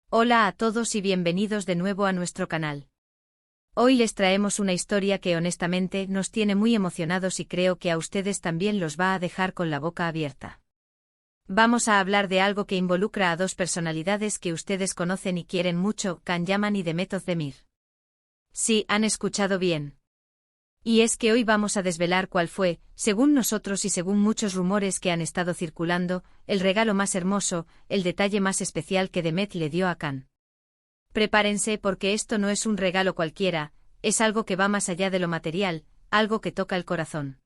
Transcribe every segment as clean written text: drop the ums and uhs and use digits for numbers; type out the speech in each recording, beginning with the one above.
Hola a todos y bienvenidos de nuevo a nuestro canal. Hoy les traemos una historia que honestamente nos tiene muy emocionados y creo que a ustedes también los va a dejar con la boca abierta. Vamos a hablar de algo que involucra a dos personalidades que ustedes conocen y quieren mucho, Can Yaman y Demet Özdemir. Sí, han escuchado bien. Y es que hoy vamos a desvelar cuál fue, según nosotros y según muchos rumores que han estado circulando, el regalo más hermoso, el detalle más especial que Demet le dio a Can. Prepárense porque esto no es un regalo cualquiera, es algo que va más allá de lo material, algo que toca el corazón.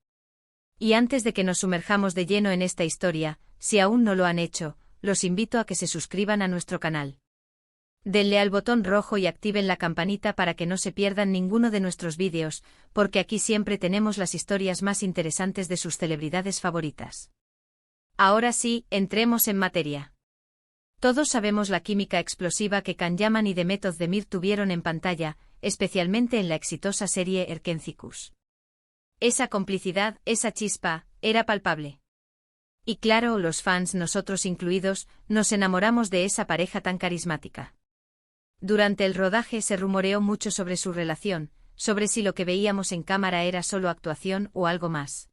Y antes de que nos sumerjamos de lleno en esta historia, si aún no lo han hecho, los invito a que se suscriban a nuestro canal. Denle al botón rojo y activen la campanita para que no se pierdan ninguno de nuestros vídeos, porque aquí siempre tenemos las historias más interesantes de sus celebridades favoritas. Ahora sí, entremos en materia. Todos sabemos la química explosiva que Can Yaman y Demet Özdemir tuvieron en pantalla, especialmente en la exitosa serie Erkencikus. Esa complicidad, esa chispa, era palpable. Y claro, los fans, nosotros incluidos, nos enamoramos de esa pareja tan carismática. Durante el rodaje se rumoreó mucho sobre su relación, sobre si lo que veíamos en cámara era solo actuación o algo más.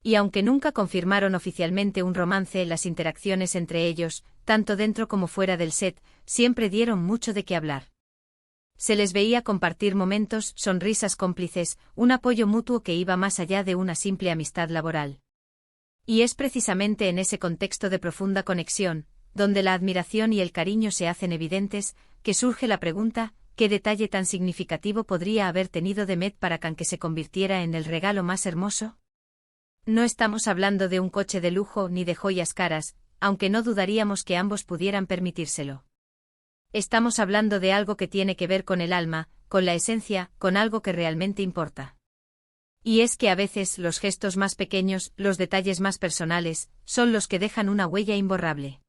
Y aunque nunca confirmaron oficialmente un romance, las interacciones entre ellos, tanto dentro como fuera del set, siempre dieron mucho de qué hablar. Se les veía compartir momentos, sonrisas cómplices, un apoyo mutuo que iba más allá de una simple amistad laboral. Y es precisamente en ese contexto de profunda conexión, donde la admiración y el cariño se hacen evidentes, que surge la pregunta, ¿qué detalle tan significativo podría haber tenido Demet para Can que se convirtiera en el regalo más hermoso? No estamos hablando de un coche de lujo ni de joyas caras, aunque no dudaríamos que ambos pudieran permitírselo. Estamos hablando de algo que tiene que ver con el alma, con la esencia, con algo que realmente importa. Y es que a veces los gestos más pequeños, los detalles más personales, son los que dejan una huella imborrable.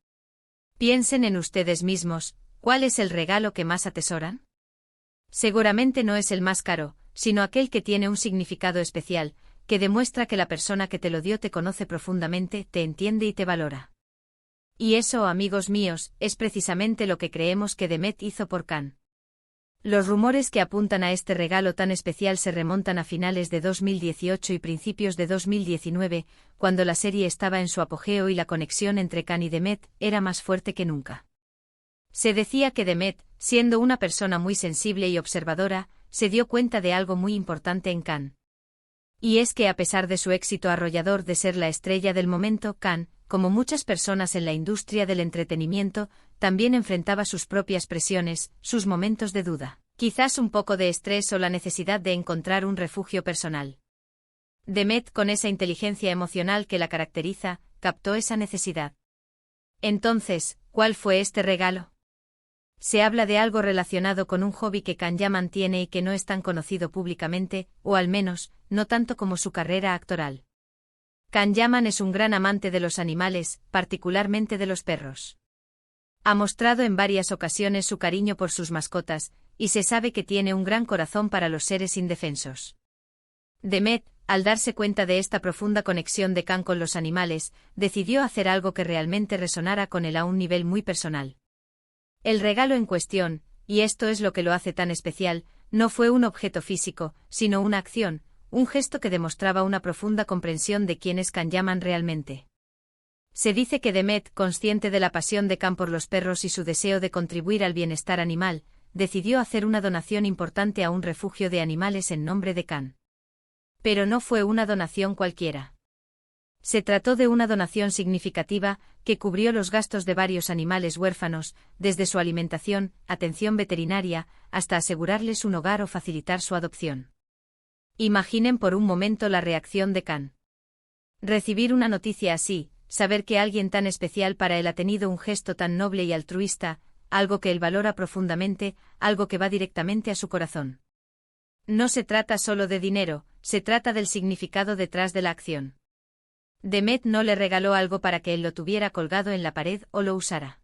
Piensen en ustedes mismos, ¿cuál es el regalo que más atesoran? Seguramente no es el más caro, sino aquel que tiene un significado especial, que demuestra que la persona que te lo dio te conoce profundamente, te entiende y te valora. Y eso, amigos míos, es precisamente lo que creemos que Demet hizo por Can. Los rumores que apuntan a este regalo tan especial se remontan a finales de 2018 y principios de 2019, cuando la serie estaba en su apogeo y la conexión entre Can y Demet era más fuerte que nunca. Se decía que Demet, siendo una persona muy sensible y observadora, se dio cuenta de algo muy importante en Can. Y es que a pesar de su éxito arrollador de ser la estrella del momento, Can, como muchas personas en la industria del entretenimiento, también enfrentaba sus propias presiones, sus momentos de duda, quizás un poco de estrés o la necesidad de encontrar un refugio personal. Demet, con esa inteligencia emocional que la caracteriza, captó esa necesidad. Entonces, ¿cuál fue este regalo? Se habla de algo relacionado con un hobby que Can Yaman tiene y que no es tan conocido públicamente, o al menos, no tanto como su carrera actoral. Can Yaman es un gran amante de los animales, particularmente de los perros. Ha mostrado en varias ocasiones su cariño por sus mascotas, y se sabe que tiene un gran corazón para los seres indefensos. Demet, al darse cuenta de esta profunda conexión de Can con los animales, decidió hacer algo que realmente resonara con él a un nivel muy personal. El regalo en cuestión, y esto es lo que lo hace tan especial, no fue un objeto físico, sino una acción, un gesto que demostraba una profunda comprensión de quién es Can Yaman realmente. Se dice que Demet, consciente de la pasión de Can por los perros y su deseo de contribuir al bienestar animal, decidió hacer una donación importante a un refugio de animales en nombre de Can. Pero no fue una donación cualquiera. Se trató de una donación significativa, que cubrió los gastos de varios animales huérfanos, desde su alimentación, atención veterinaria, hasta asegurarles un hogar o facilitar su adopción. Imaginen por un momento la reacción de Can. Recibir una noticia así, saber que alguien tan especial para él ha tenido un gesto tan noble y altruista, algo que él valora profundamente, algo que va directamente a su corazón. No se trata solo de dinero, se trata del significado detrás de la acción. Demet no le regaló algo para que él lo tuviera colgado en la pared o lo usara.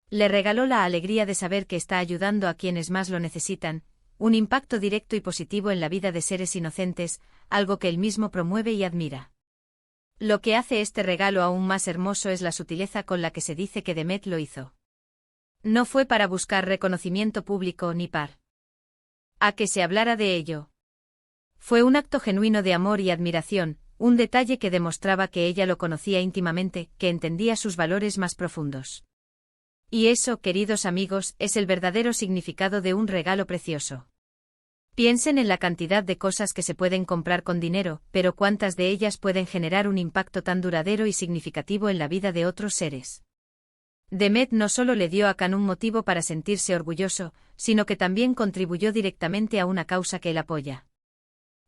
Le regaló la alegría de saber que está ayudando a quienes más lo necesitan, un impacto directo y positivo en la vida de seres inocentes, algo que él mismo promueve y admira. Lo que hace este regalo aún más hermoso es la sutileza con la que se dice que Demet lo hizo. No fue para buscar reconocimiento público ni a que se hablara de ello. Fue un acto genuino de amor y admiración, un detalle que demostraba que ella lo conocía íntimamente, que entendía sus valores más profundos. Y eso, queridos amigos, es el verdadero significado de un regalo precioso. Piensen en la cantidad de cosas que se pueden comprar con dinero, pero cuántas de ellas pueden generar un impacto tan duradero y significativo en la vida de otros seres. Demet no solo le dio a Khan un motivo para sentirse orgulloso, sino que también contribuyó directamente a una causa que él apoya.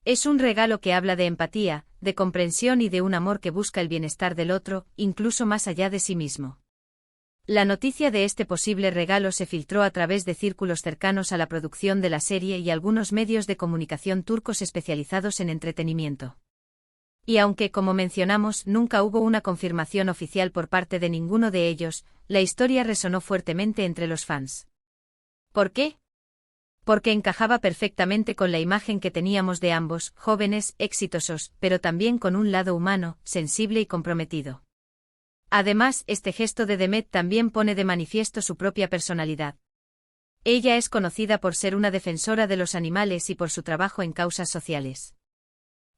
Es un regalo que habla de empatía, de comprensión y de un amor que busca el bienestar del otro, incluso más allá de sí mismo. La noticia de este posible regalo se filtró a través de círculos cercanos a la producción de la serie y algunos medios de comunicación turcos especializados en entretenimiento. Y aunque, como mencionamos, nunca hubo una confirmación oficial por parte de ninguno de ellos, la historia resonó fuertemente entre los fans. ¿Por qué? Porque encajaba perfectamente con la imagen que teníamos de ambos, jóvenes, exitosos, pero también con un lado humano, sensible y comprometido. Además, este gesto de Demet también pone de manifiesto su propia personalidad. Ella es conocida por ser una defensora de los animales y por su trabajo en causas sociales.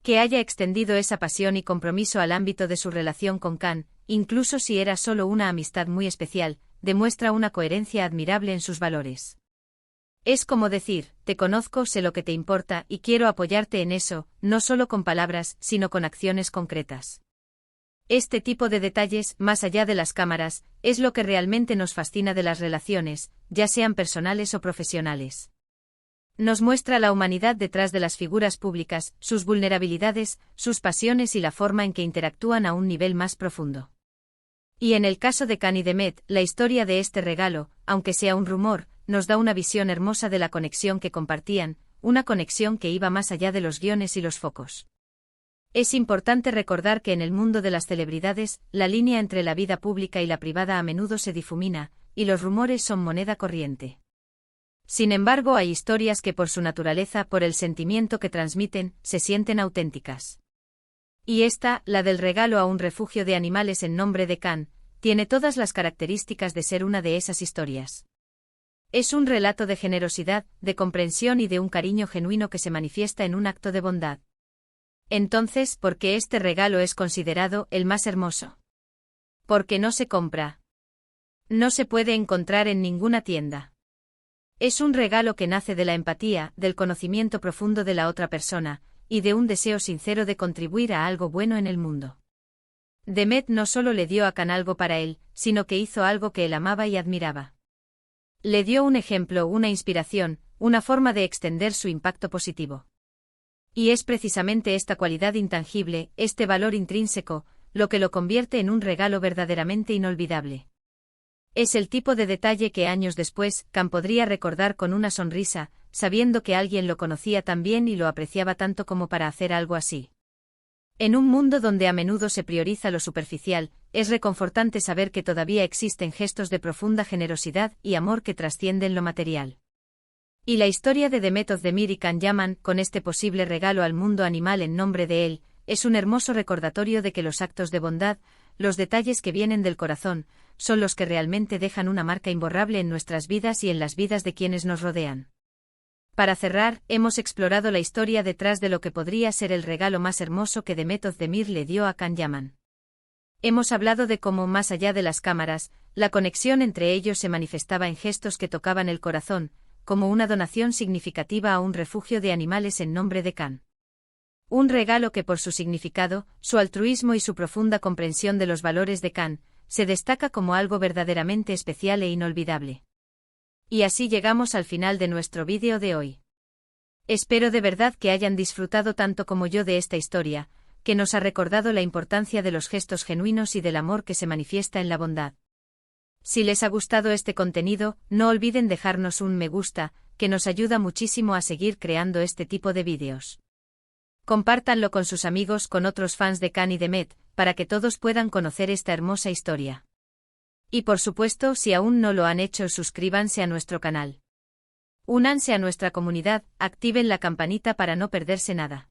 Que haya extendido esa pasión y compromiso al ámbito de su relación con Khan, incluso si era solo una amistad muy especial, demuestra una coherencia admirable en sus valores. Es como decir, te conozco, sé lo que te importa y quiero apoyarte en eso, no solo con palabras, sino con acciones concretas. Este tipo de detalles, más allá de las cámaras, es lo que realmente nos fascina de las relaciones, ya sean personales o profesionales. Nos muestra la humanidad detrás de las figuras públicas, sus vulnerabilidades, sus pasiones y la forma en que interactúan a un nivel más profundo. Y en el caso de Khan y Demet, la historia de este regalo, aunque sea un rumor, nos da una visión hermosa de la conexión que compartían, una conexión que iba más allá de los guiones y los focos. Es importante recordar que en el mundo de las celebridades, la línea entre la vida pública y la privada a menudo se difumina, y los rumores son moneda corriente. Sin embargo, hay historias que por su naturaleza, por el sentimiento que transmiten, se sienten auténticas. Y esta, la del regalo a un refugio de animales en nombre de Khan, tiene todas las características de ser una de esas historias. Es un relato de generosidad, de comprensión y de un cariño genuino que se manifiesta en un acto de bondad. Entonces, ¿por qué este regalo es considerado el más hermoso? Porque no se compra. No se puede encontrar en ninguna tienda. Es un regalo que nace de la empatía, del conocimiento profundo de la otra persona, y de un deseo sincero de contribuir a algo bueno en el mundo. Demet no solo le dio a Khan algo para él, sino que hizo algo que él amaba y admiraba. Le dio un ejemplo, una inspiración, una forma de extender su impacto positivo. Y es precisamente esta cualidad intangible, este valor intrínseco, lo que lo convierte en un regalo verdaderamente inolvidable. Es el tipo de detalle que años después, Khan podría recordar con una sonrisa, sabiendo que alguien lo conocía tan bien y lo apreciaba tanto como para hacer algo así. En un mundo donde a menudo se prioriza lo superficial, es reconfortante saber que todavía existen gestos de profunda generosidad y amor que trascienden lo material. Y la historia de Demet Özdemir y Can Yaman, con este posible regalo al mundo animal en nombre de él, es un hermoso recordatorio de que los actos de bondad, los detalles que vienen del corazón, son los que realmente dejan una marca imborrable en nuestras vidas y en las vidas de quienes nos rodean. Para cerrar, hemos explorado la historia detrás de lo que podría ser el regalo más hermoso que Demet Özdemir le dio a Can Yaman. Hemos hablado de cómo, más allá de las cámaras, la conexión entre ellos se manifestaba en gestos que tocaban el corazón, como una donación significativa a un refugio de animales en nombre de Khan. Un regalo que por su significado, su altruismo y su profunda comprensión de los valores de Khan, se destaca como algo verdaderamente especial e inolvidable. Y así llegamos al final de nuestro vídeo de hoy. Espero de verdad que hayan disfrutado tanto como yo de esta historia, que nos ha recordado la importancia de los gestos genuinos y del amor que se manifiesta en la bondad. Si les ha gustado este contenido, no olviden dejarnos un me gusta, que nos ayuda muchísimo a seguir creando este tipo de vídeos. Compártanlo con sus amigos, con otros fans de Khan y Demet, para que todos puedan conocer esta hermosa historia. Y por supuesto, si aún no lo han hecho, suscríbanse a nuestro canal. Únanse a nuestra comunidad, activen la campanita para no perderse nada.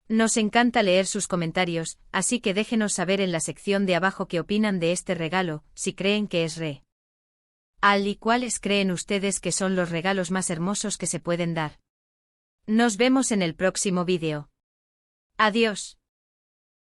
Nos encanta leer sus comentarios, así que déjenos saber en la sección de abajo qué opinan de este regalo, si creen que es ¿Al y cuáles creen ustedes que son los regalos más hermosos que se pueden dar? Nos vemos en el próximo vídeo. Adiós.